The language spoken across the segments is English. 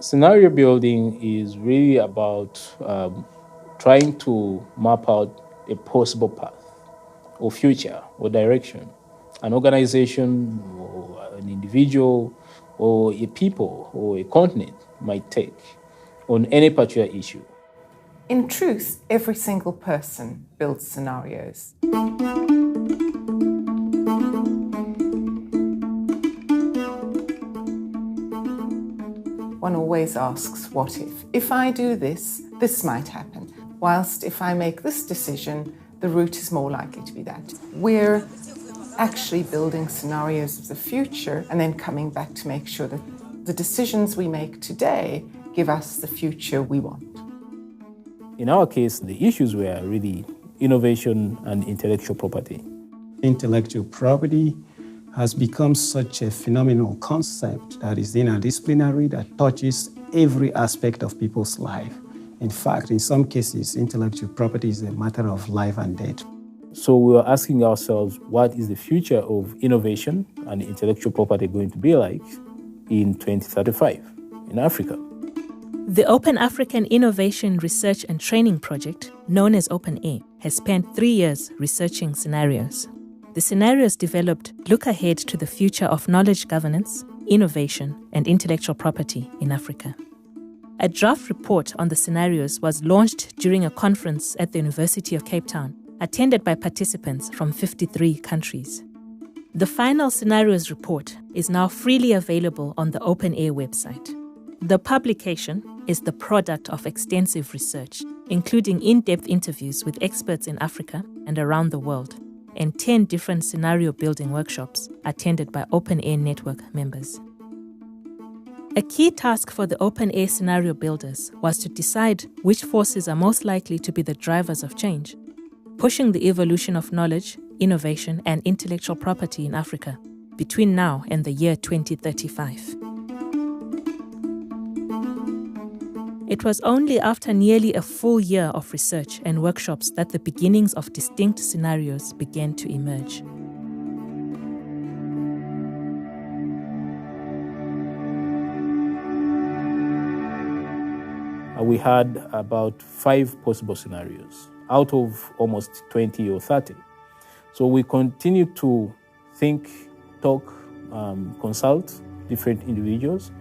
Scenario building is really about trying to map out a possible path or future or direction an organization or an individual or a people or a continent might take on any particular issue. In truth, every single person builds scenarios. One always asks, what if? If I do this, this might happen. Whilst if I make this decision, the route is more likely to be that. We're actually building scenarios of the future and then coming back to make sure that the decisions we make today give us the future we want. In our case, the issues were really innovation and intellectual property. Intellectual property has become such a phenomenal concept that is interdisciplinary, that touches every aspect of people's life. In fact, in some cases, intellectual property is a matter of life and death. So we were asking ourselves, what is the future of innovation and intellectual property going to be like in 2035 in Africa? The Open African Innovation Research and Training Project, known as OpenAIR, has spent 3 years researching scenarios. The scenarios developed look ahead to the future of knowledge governance, innovation, and intellectual property in Africa. A draft report on the scenarios was launched during a conference at the University of Cape Town, attended by participants from 53 countries. The final scenarios report is now freely available on the OpenAIR website. The publication is the product of extensive research, including in-depth interviews with experts in Africa and around the world, and 10 different scenario building workshops attended by OpenAIR network members. A key task for the OpenAIR scenario builders was to decide which forces are most likely to be the drivers of change, pushing the evolution of knowledge, innovation, and intellectual property in Africa between now and the year 2035. It was only after nearly a full year of research and workshops that the beginnings of distinct scenarios began to emerge. We had about 5 possible scenarios out of almost 20 or 30. So we continued to think, talk, consult different individuals,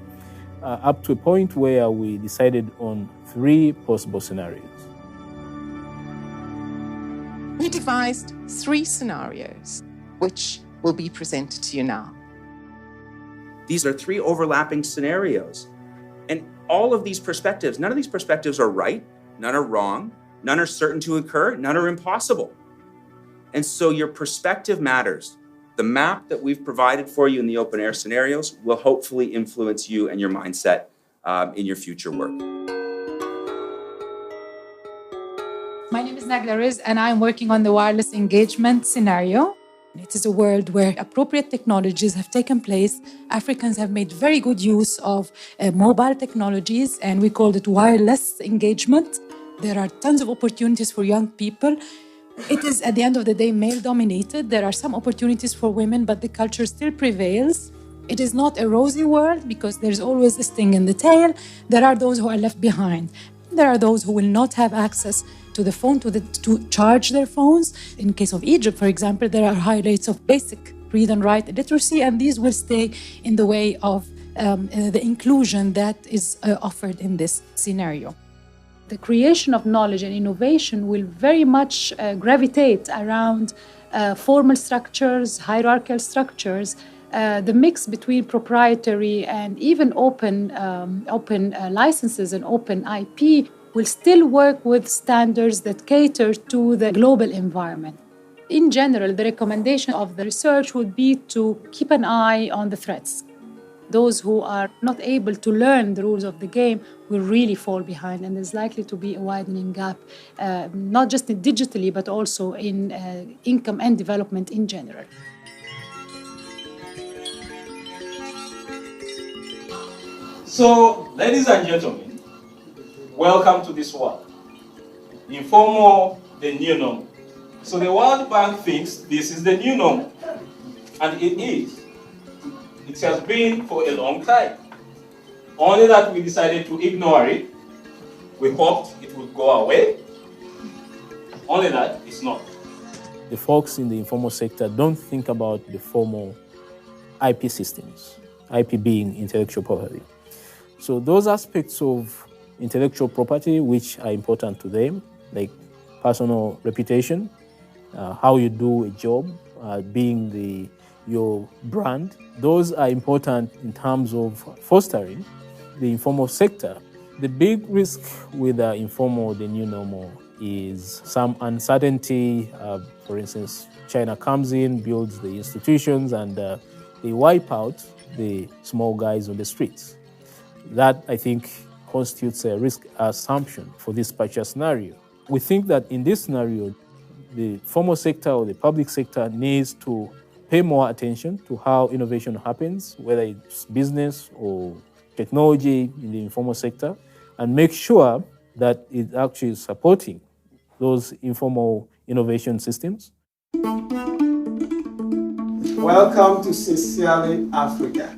up to a point where we decided on 3 possible scenarios. We devised 3 scenarios, which will be presented to you now. These are 3 overlapping scenarios. And all of these perspectives, none of these perspectives are right, none are wrong, none are certain to occur, none are impossible. And so your perspective matters. The map that we've provided for you in the OpenAIR scenarios will hopefully influence you and your mindset in your future work. My name is Nagla Riz, and I'm working on the wireless engagement scenario. It is a world where appropriate technologies have taken place. Africans have made very good use of mobile technologies, and we call it wireless engagement. There are tons of opportunities for young people. It is, at the end of the day, male-dominated. There are some opportunities for women, but the culture still prevails. It is not a rosy world because there's always a sting in the tail. There are those who are left behind. There are those who will not have access to the phone to charge their phones. In case of Egypt, for example, there are high rates of basic read and write literacy, and these will stay in the way of the inclusion that is offered in this scenario. The creation of knowledge and innovation will very much gravitate around formal structures, hierarchical structures, the mix between proprietary and even open licenses and open IP will still work with standards that cater to the global environment. In general, the recommendation of the research would be to keep an eye on the threats. Those who are not able to learn the rules of the game will really fall behind, and there's likely to be a widening gap, not just digitally, but also in income and development in general. So, ladies and gentlemen, welcome to this world. Informal, the new normal. So the World Bank thinks this is the new normal, and it is. It has been for a long time. Only that we decided to ignore it. We hoped it would go away. Only that it's not. The folks in the informal sector don't think about the formal IP systems, IP being intellectual property. So those aspects of intellectual property which are important to them, like personal reputation, how you do a job, being your brand, those are important in terms of fostering the informal sector. The big risk with the informal, the new normal, is some uncertainty. For instance, China comes in, builds the institutions, and they wipe out the small guys on the streets. That, I think, constitutes a risk assumption for this particular scenario. We think that in this scenario, the formal sector or the public sector needs to pay more attention to how innovation happens, whether it's business or technology in the informal sector, and make sure that it actually is supporting those informal innovation systems. Welcome to Sincerely Africa.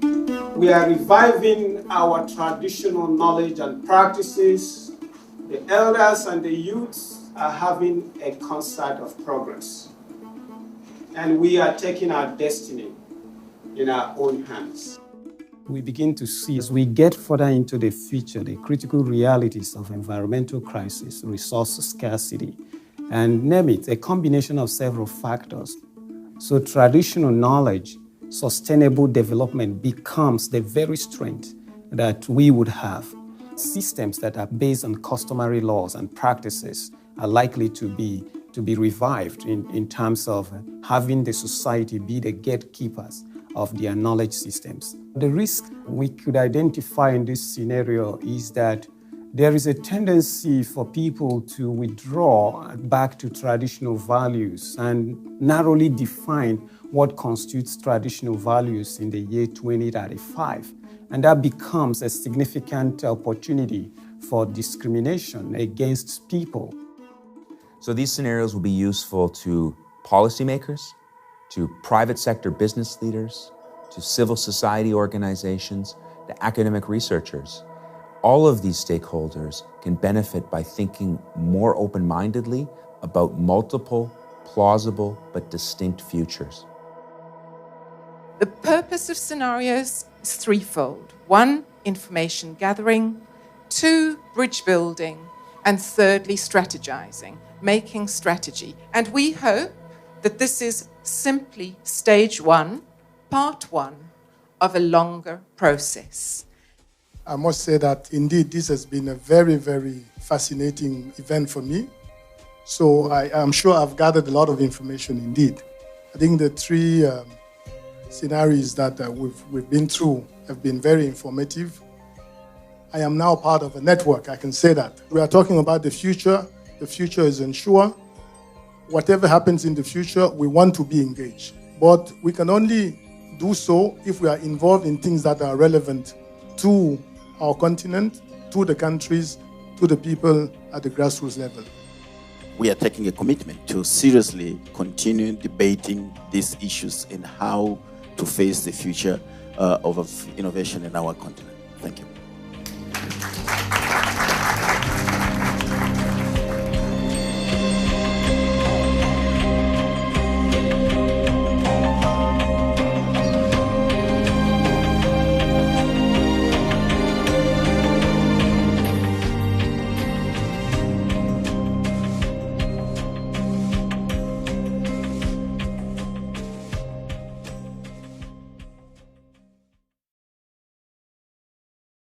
We are reviving our traditional knowledge and practices. The elders and the youths are having a concert of progress. And we are taking our destiny in our own hands. We begin to see, as we get further into the future, the critical realities of environmental crisis, resource scarcity, and name it, a combination of several factors. So traditional knowledge, sustainable development becomes the very strength that we would have. Systems that are based on customary laws and practices are likely to be revived in terms of having the society be the gatekeepers of their knowledge systems. The risk we could identify in this scenario is that there is a tendency for people to withdraw back to traditional values and narrowly define what constitutes traditional values in the year 2035. And that becomes a significant opportunity for discrimination against people. So these scenarios will be useful to policymakers, to private sector business leaders, to civil society organizations, to academic researchers. All of these stakeholders can benefit by thinking more open-mindedly about multiple, plausible, but distinct futures. The purpose of scenarios is threefold. 1, information gathering. 2, bridge building. And thirdly, strategizing, making strategy. And we hope that this is simply stage 1, part 1 of a longer process. I must say that indeed this has been a very, very fascinating event for me. So I'm sure I've gathered a lot of information indeed. I think the 3 scenarios that we've been through have been very informative. I am now part of a network, I can say that. We are talking about the future. The future is unsure. Whatever happens in the future, we want to be engaged. But we can only do so if we are involved in things that are relevant to our continent, to the countries, to the people at the grassroots level. We are taking a commitment to seriously continue debating these issues and how to face the future of innovation in our continent. Thank you.